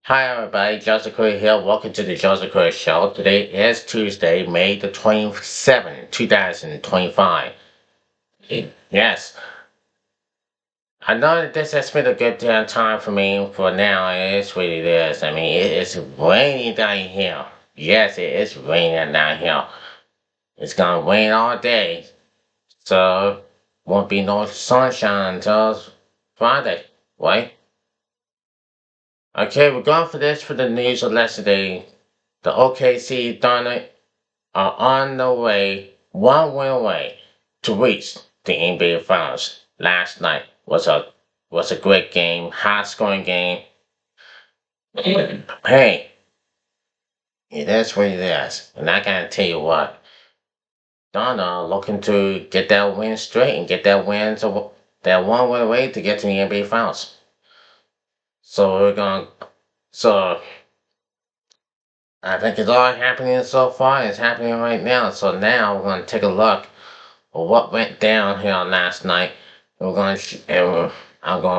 Hi everybody, Joseph Curry here. Welcome to the Joseph Curry Show. Today is Tuesday, May the 27th, 2025. Yes, I know that this has been a good damn time for me for now. It really is. I mean, it is raining down here. Yes, it is raining down here. It's gonna rain all day, so won't be no sunshine until Friday, right? Okay, we're going for this for the news of yesterday. The OKC Thunder are on the way, one win away, to reach the NBA Finals. Last night was a great game, high scoring game. Hey, it is what it is, and I gotta tell you what, Donna looking to get that win straight and get that one win away to get to the NBA Finals. So so I think it's all happening so far. It's happening right now. So now we're gonna take a look at what went down here last night. I'm gonna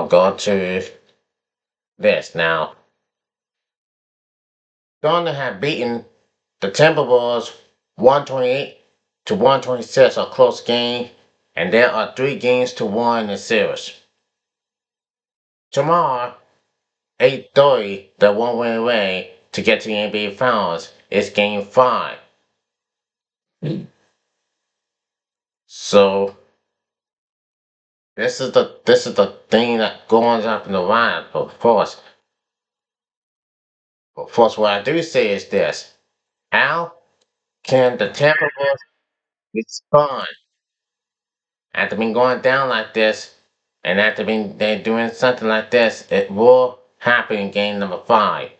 go to this now. Thunder have beaten the Timberwolves 128 to 126, a close game, and there are 3 games to 1 in the series. Tomorrow, 8:30, the one win away to get to the NBA Finals is Game 5. So this is the thing that goes up in the line. Of course, what I do say is this: how can the Timberwolves respond after been going down like this, and after been they doing something like this? It will happen in game number 5.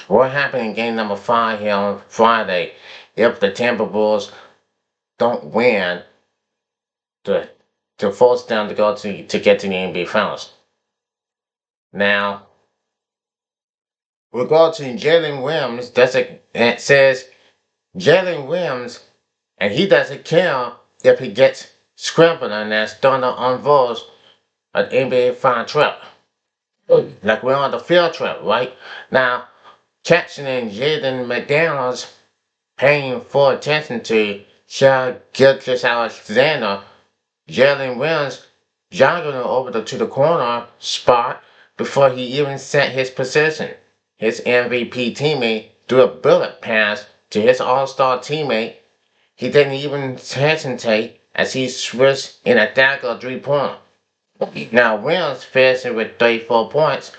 What happened in game number 5 here on Friday if the Timberwolves don't win to force them to go to get to the NBA Finals? Now we go to Jalen Williams. It says Jalen Williams, and he doesn't care if he gets scrambled and that's done on Vols an NBA fan trip. Like we're on the field trip, right? Now, catching and Jaden McDaniels paying full attention to Shai Gilgeous Alexander, Jalen Williams jogging to the corner spot before he even set his position. His MVP teammate threw a bullet pass to his all-star teammate. He didn't even hesitate as he switched in a dagger three-pointer. Now Williams finished with 34 points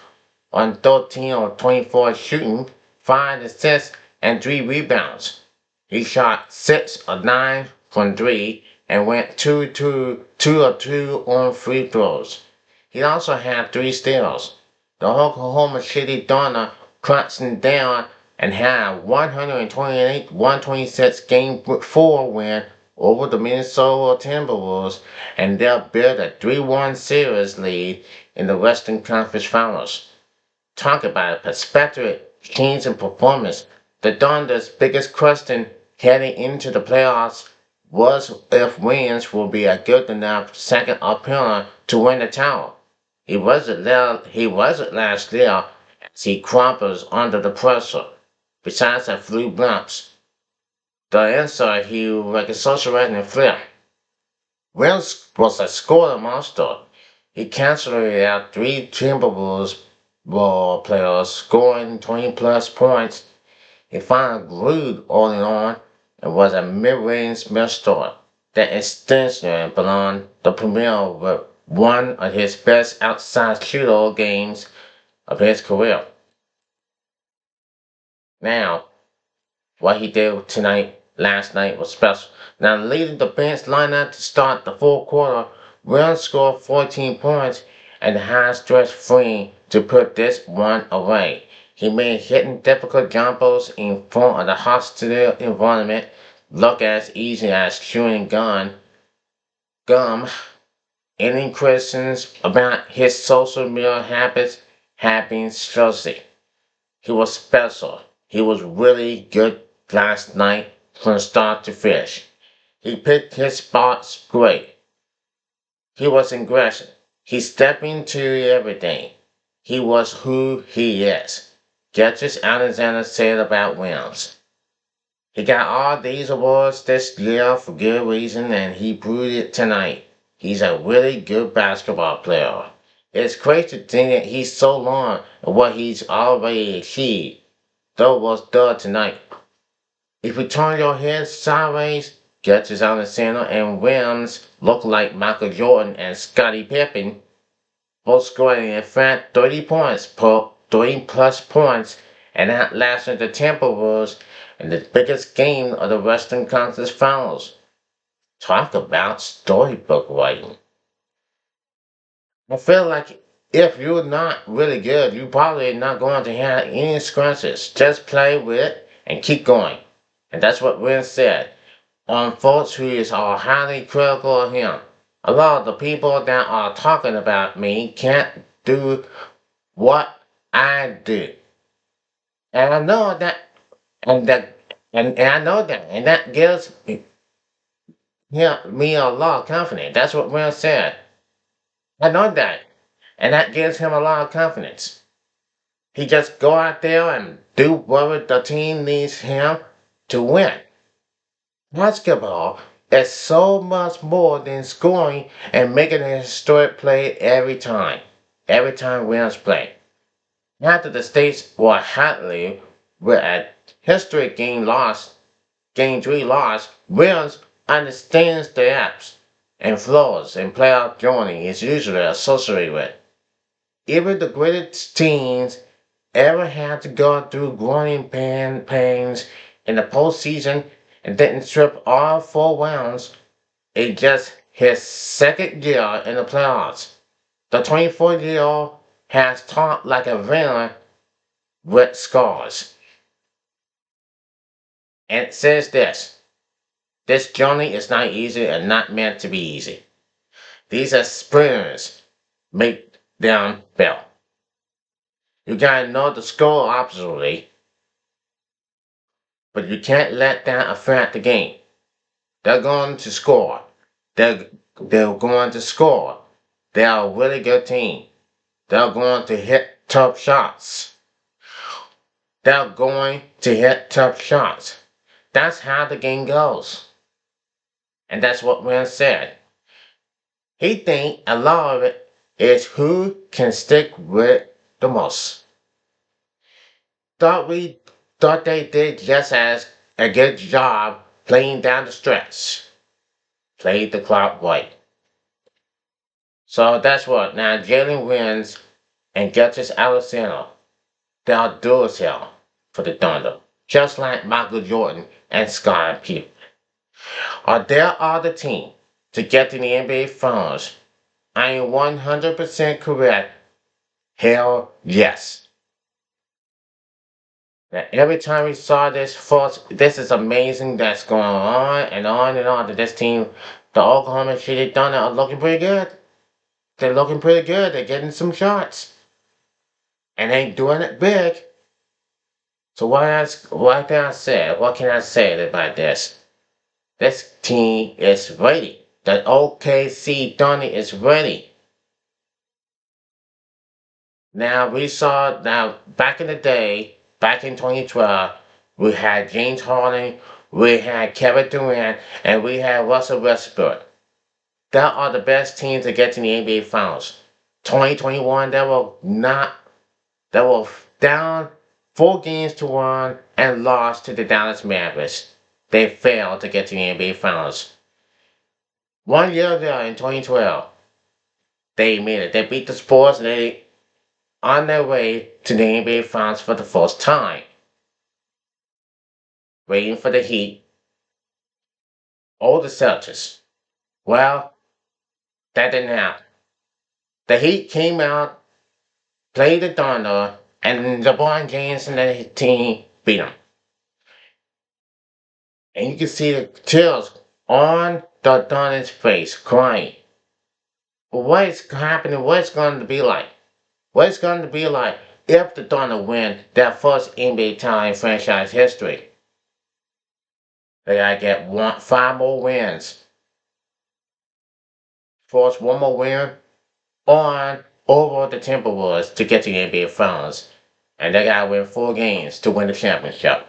on 13 or 24 shooting, 5 assists, and 3 rebounds. He shot 6 of 9 from 3 and went 2 of 2 on free throws. He also had 3 steals. The Oklahoma City Thunder crunching down and had a 128-126 Game 4 win over the Minnesota Timberwolves, and they'll build a 3-1 series lead in the Western Conference Finals. Talk about a perspective change in performance. The Thunder's biggest question heading into the playoffs was if Williams will be a good enough second opponent to win the title. He wasn't last year as he crumples under the pressure. Besides a few bumps, the inside he like a social and flip. Williams was a scorer monster. He canceled out 3 Timberwolves ball players scoring 20 plus points. He finally glued all in on and was a mid-range master. That extension belonged the premier with one of his best outside shooter games of his career. Now, what he did last night was special. Now, leading the bench lineup to start the fourth quarter, Williams scored 14 points and had stretch free to put this one away. He made hitting difficult jumpers in front of the hostile environment look as easy as chewing gum. Any questions about his social media habits have been fuzzy. He was special. He was really good last night from start to finish. He picked his spots great. He was aggressive. He stepped into everything. He was who he is. Just as Alexander said about Williams. He got all these awards this year for good reason, and he proved it tonight. He's a really good basketball player. It's crazy to think that he's so long and what he's already achieved. Though was done tonight. If you turn your head sideways, Gets Alexander and Williams look like Michael Jordan and Scottie Pippen, both scoring in fact 30 points per 30 plus points and outlasting the Timberwolves in the biggest game of the Western Conference Finals. Talk about storybook writing. I feel like if you're not really good, you're probably not going to have any scratches. Just play with it and keep going. And that's what Wynn said. On folks who are highly critical of him. A lot of the people that are talking about me can't do what I do. And I know that and I know that and that gives me a lot of confidence. That's what Will said. I know that. And that gives him a lot of confidence. He just go out there and do what the team needs him to win. Basketball is so much more than scoring and making a historic play every time. Every time Williams play. After the States were hotly with a historic game 3 loss, Williams understands the apps and flaws and playoff joining is usually associated with. Even the greatest teams ever had to go through growing pains in the postseason and didn't trip all 4 rounds. It just his second year in the playoffs. The 24-year-old has talked like a villain with scars. And it says this journey is not easy and not meant to be easy. These experiences make them build. You gotta know the score absolutely, but you can't let that affect the game. They're going to score. They're going to score. They are a really good team. They're going to hit tough shots. They're going to hit tough shots. That's how the game goes. And that's what Wynn said. He think a lot of it is who can stick with the most. We thought they did just as a good job playing down the stretch. Played the clock right. So that's what. Now Jalen wins and gets his Alexander. They'll do as hell for the Thunder. Just like Michael Jordan and Scottie Pippen. Are there other team to get to the NBA Finals? I am 100% correct. Hell yes. Now, every time we saw this first, this is amazing that's going on and on and on. That this team, the Oklahoma City Thunder are looking pretty good. They're looking pretty good. They're getting some shots. And they doing it big. So what can I say? What can I say about this? This team is ready. The OKC Thunder is ready. Now back in the day, back in 2012, we had James Harden, we had Kevin Durant, and we had Russell Westbrook. That are the best teams to get to the NBA Finals. 2021, they were down 4 games to 1 and lost to the Dallas Mavericks. They failed to get to the NBA Finals. 1 year ago in 2012, they made it. They beat the Spurs and they on their way to the NBA Finals for the first time. Waiting for the Heat or the Celtics. Well, that didn't happen. The Heat came out, played the Thunder, and LeBron James and the team beat them. And you can see the tears on the Thunder's face, crying. But what is happening? What it's going to be like? What it's going to be like if the Thunder win their first NBA title in franchise history? They gotta get 5 more wins. Force one more win on over the Timberwolves to get to the NBA Finals, and they gotta win 4 games to win the championship.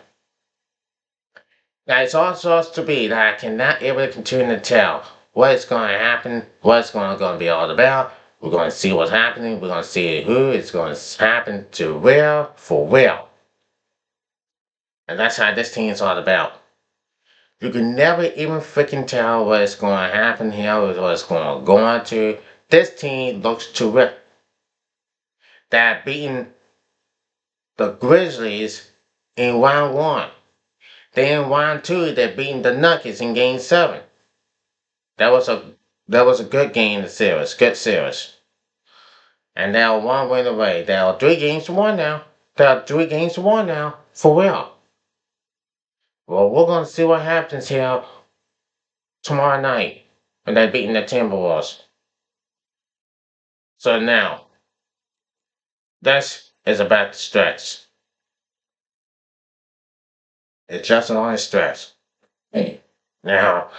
Now it's all supposed to be that I cannot able to continue to tell what is going to happen, what it's going to be all about. We're going to see what's happening. We're going to see who it's going to happen to real for real. And that's how this team is all about. You can never even freaking tell what is going to happen here, what it's going to go on to. This team looks terrific. That beating the Grizzlies in round 1. Then in round 2, they're beating the Nuggets in game 7. That was a good game in the series, good series. And they're 1 win away. They are 3 games to 1 now. They are 3 games to 1 now, for real. Well, we're gonna see what happens here tomorrow night when they're beating the Timberwolves. So now, this is about the stretch. It's just an honest stretch. Now,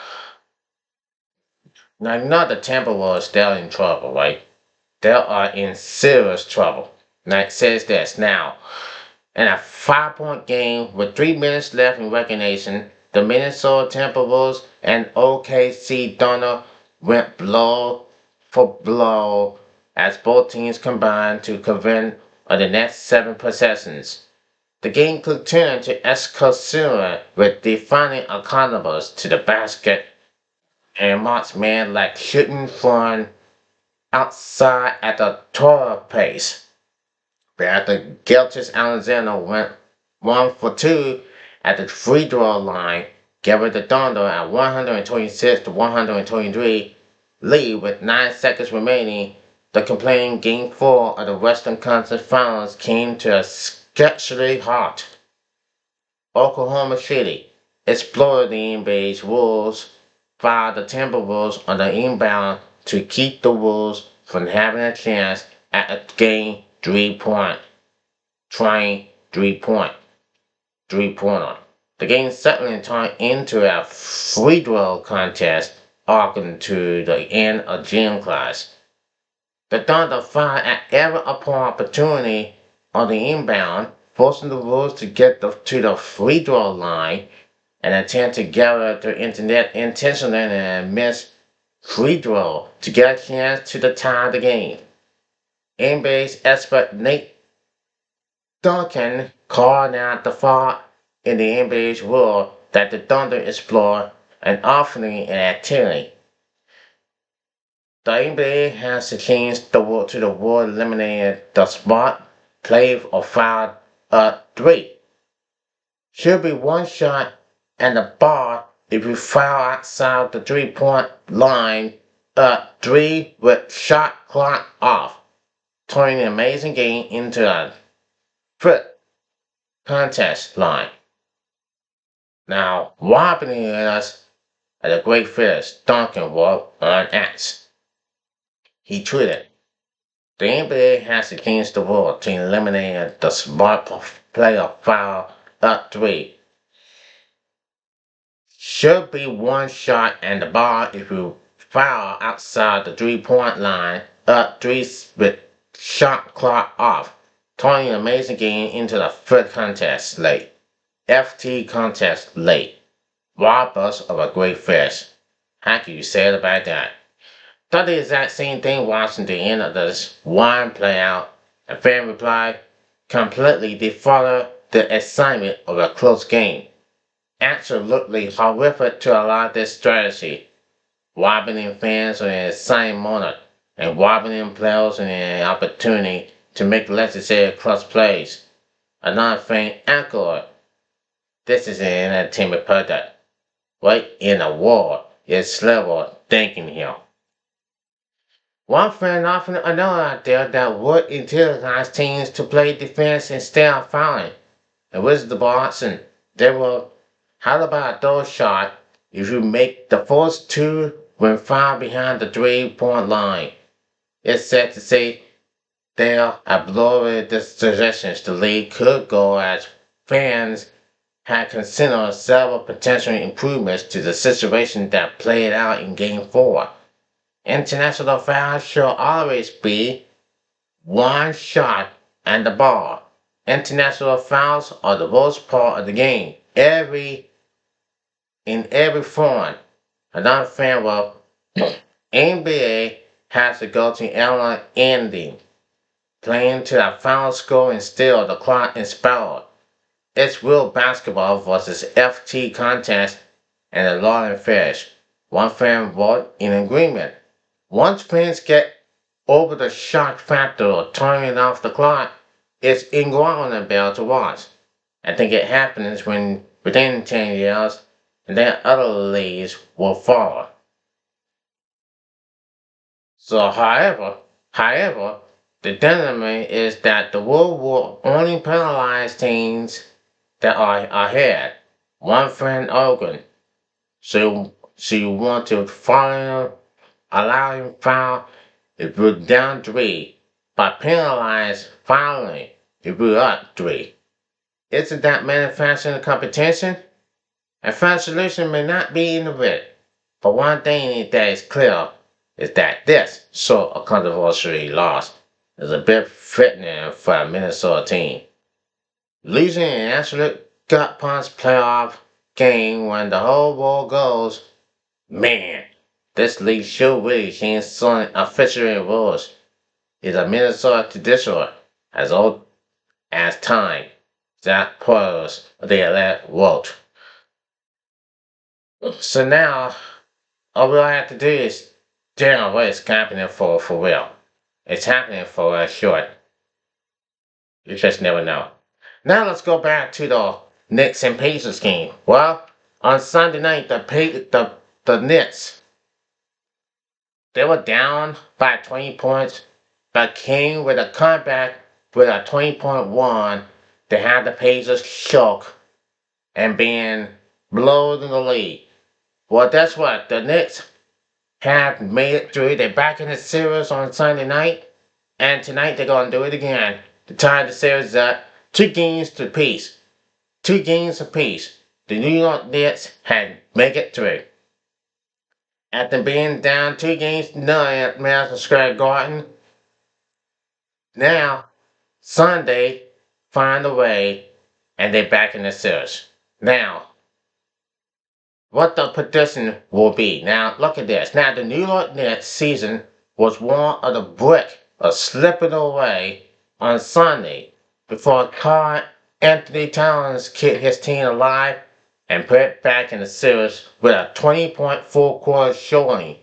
you know the Timberwolves, they're in trouble, right? They are in serious trouble. Now it says this. Now, in a 5-point game with 3 minutes left in regulation, the Minnesota Timberwolves and OKC Thunder went blow for blow as both teams combined to convert on the next 7 possessions. The game could turn to escalation with defining accountables to the basket and marks man like shooting fun outside at a torrid pace. But after Gilchrist Alexander went 1 for 2 at the free throw line, giving the Thunder a 126-123 lead with 9 seconds remaining, the complaining Game 4 of the Western Conference Finals came to a sketchily halt. Oklahoma City explored the NBA's rules, filed the Timberwolves on the inbound to keep the Wolves from having a chance at a game 3-point. Trying 3-pointer. The game suddenly turned into a free throw contest arcing to the end of gym class. The Thunder fired at every opportunity on the inbound, forcing the Wolves to get to the free throw line and attempt to gather the internet intentionally and miss free throw to get a chance to tie the game. NBA's expert Nate Duncan called out the fault in the NBA's rule that the Thunder explore an offering activity. The NBA has to change the rule to the rule eliminating the spot, play, or foul a 3. Should be 1 shot and the ball if you foul outside the 3-point line a 3 with shot clock off, turning an amazing game into a foot contest line. Now, wobbling us at a great finish, Duncan wrote on X. He tweeted, the NBA has to change the rule to eliminate the spot player foul up 3. Should be 1 shot and the ball if you foul outside the 3-point line up 3 with shot clock off, turning an amazing game into the foot contest late. FT contest late. Rob us of a great fish. How can you say it about that? Thought the exact same thing watching the end of this one play out. A fan replied, completely defrauded the excitement of a close game. Absolutely horrific to allow this strategy. Robbing in fans on an exciting moment and robbing in players on an opportunity to make necessary clutch plays. Another fan echoed, this is an entertainment product. Right in the world is level thinking here. One friend often another out there that would utilize teams to play defense instead of fouling. And with the Boston, they will, how about those shot if you make the first 2 when fouled behind the 3-point line? It's said to say there are blurry suggestions the league could go as fans had considered several potential improvements to the situation that played out in Game 4. International fouls should always be one shot at the ball. International fouls are the worst part of the game. In every form. Another fan will NBA has to go to Allen ending, playing to the final score and still the clock is spelled. It's real basketball versus FT contest and a law and fish. One fan vote in agreement. Once fans get over the shock factor of turning off the clock, it's incredible to watch. I think it happens when within 10 years, and then other leagues will follow. So, however, the dilemma is that the rule will only penalize teams that are ahead. One friend argued, so you want to follow, allow him foul if we're down three, but penalize fouling if we're up three. Isn't that manufacturing competition? A fair solution may not be in the writ, but one thing that is clear is that this sort of controversial loss is a bit frightening for a Minnesota team. Losing an absolute gut punch playoff game when the whole world goes, man, this league should really change some official rules. Is a Minnesota tradition as old as time. That pros the elect wrote. So now all we have to do is tell what is happening for real. It's happening for a short. You just never know. Now let's go back to the Knicks and Pacers game. Well, on Sunday night, the Knicks, they were down by 20 points, but came with a comeback with a 20-point run to have the Pacers shook and being blown in the league. Well, that's what the Knicks have made it through. They're back in the series on Sunday night, and tonight they're going to do it again to tie the series up 2 games to peace. 2 games apiece. The New York Knicks had make it through. After being down 2 games to none at Madison Square Garden, now Sunday find a way, and they're back in the series. Now, what the prediction will be. Now, look at this. Now, the New York Knicks season was one of the brick of slipping away on Sunday before Carl Anthony Towns kept his team alive and put it back in the series with a 20-point four-quarter showing.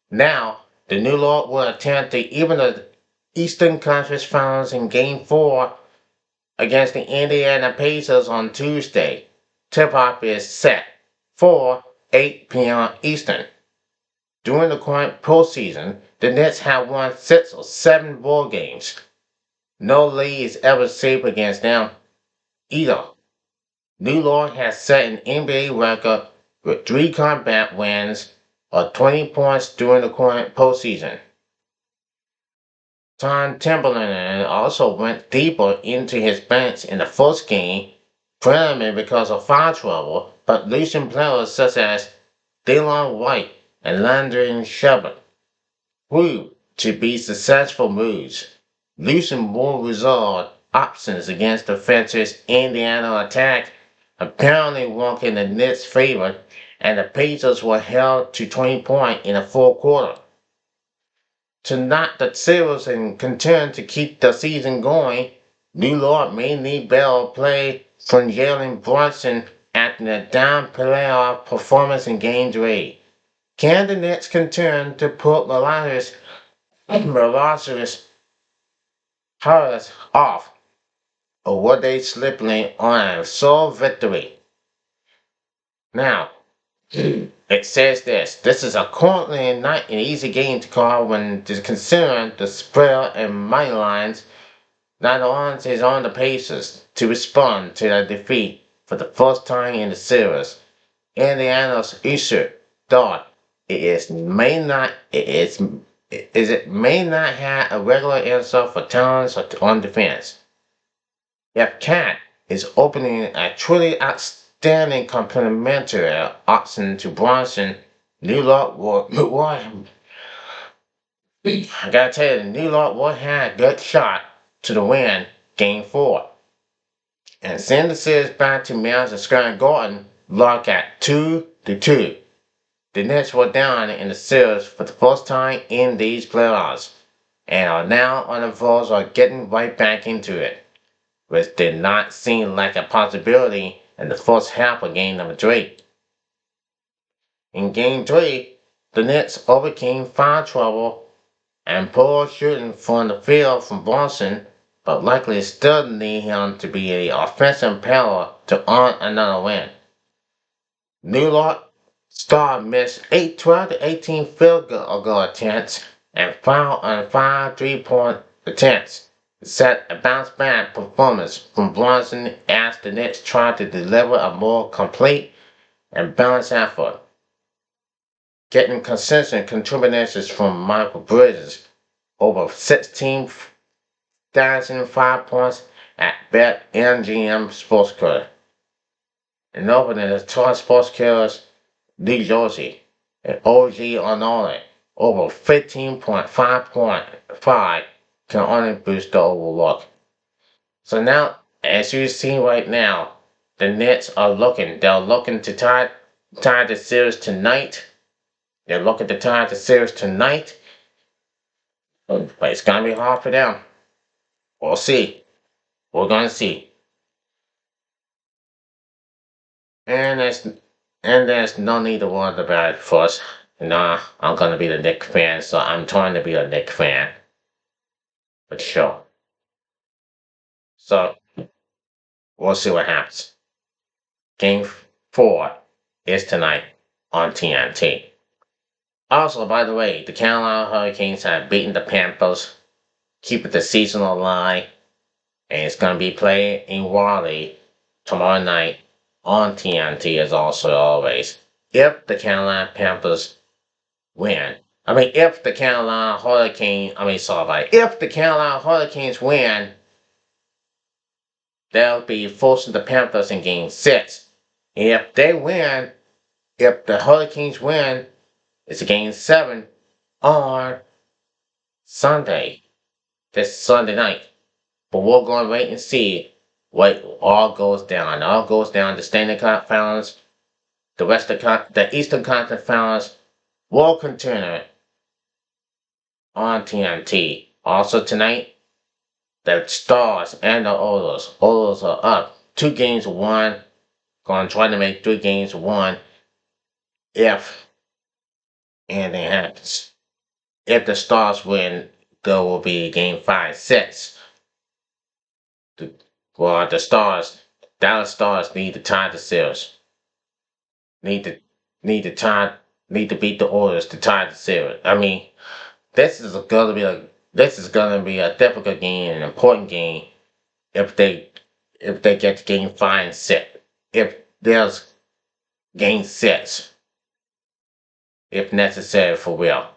Now, the New York will attempt to even the Eastern Conference Finals in Game 4 against the Indiana Pacers on Tuesday. Tip-off is set for 8 p.m. Eastern. During the current postseason, the Nets have won 6 or 7 ball games. No league is ever safe against them either. New York has set an NBA record with 3 combat wins or 20 points during the current postseason. Tom Timberland also went deeper into his bench in the first game, primarily because of foul trouble, but losing players such as Delon White and Landry Shepard proved to be successful moves, losing more resolved options against the Fencer's Indiana attack, apparently working the Knicks' favor, and the Pacers were held to 20 points in the fourth quarter. To knock the series and continue to keep the season going, New York may need better play from Jalen Brunson after the down playoff performance in Game 3. Can the Knicks continue to put Miraculous Harris off, or were they slipping on a sole victory? Now, it says this. This is currently not an easy game to call when considering the spread and money lines. Not only is on the Pacers to respond to the defeat for the first time in the series. Indiana's issue thought it may not have a regular answer for talents on defense. If Cat is opening a truly outstanding complementary option to Bronson, New York will I gotta tell you, the New York will have a good shot to the win game 4. And send the series back to Madison Square Garden, lock at 2-2. The Knicks were down in the series for the first time in these playoffs, and are now on the verge of getting right back into it, which did not seem like a possibility in the first half of game number 3. In game 3, the Knicks overcame foul trouble and poor shooting from the field from Boston, but likely still need him to be the offensive power to earn another win. New York Star missed 12 to 18 field goal attempts and fouled on 5 3-point attempts, set a bounce-back performance from Boston as the Knicks tried to deliver a more complete and balanced effort, getting consistent contributions from Michael Bridges, over 16,005 points at BetMGM Sportsbook, and opening the Toy Sportsbook New Jersey and OG on over 15.5 can only boost the overlook. So now, as you see right now, the Nets are they're looking to tie the series tonight. They're looking to tie the series tonight, but it's gonna be hard for them. We'll see. We're gonna see. And there's no need to worry about it first. Nah, I'm gonna be the Knicks fan, so I'm trying to be a Knicks fan. But sure. So we'll see what happens. Game 4 is tonight on TNT. Also, by the way, the Carolina Hurricanes have beaten the Panthers, keeping the season alive, and it's gonna be played in Raleigh tomorrow night on TNT as also always. If the Carolina Panthers win. If the Carolina Hurricanes, if the Carolina Hurricanes win, they'll be forcing the Panthers in game 6. If they win, if the Hurricanes win, it's game 7 on Sunday, this Sunday night. But we're going to wait and see what all goes down. It all goes down the Stanley Cup Finals, the Eastern Conference Finals will continue on TNT. Also tonight, the Stars and the Oilers. Oilers are up 2-1. Going to try to make 3-1 if anything happens. If the Stars win, there will be game 5, 6. The Dallas Stars need to tie the series. Need to beat the Oilers to tie the series. This is gonna be a difficult game, an important game if they get to game 5 and 6. If there's game 6, if necessary for real.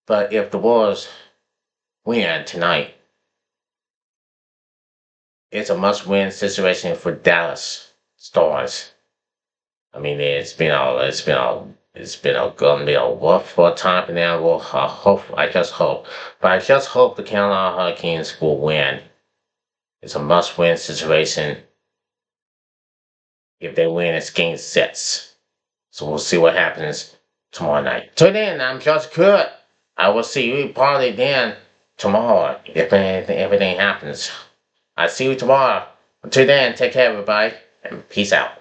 But if the Warriors win tonight, it's a must-win situation for Dallas Stars. Gonna be a rough time for them. I just hope the Carolina Hurricanes will win. It's a must-win situation. If they win, it's game 6. So we'll see what happens tomorrow night. Tune in. I'm Josh Crudup. I will see you probably then tomorrow if everything happens. I'll see you tomorrow. Until then, take care, everybody, and peace out.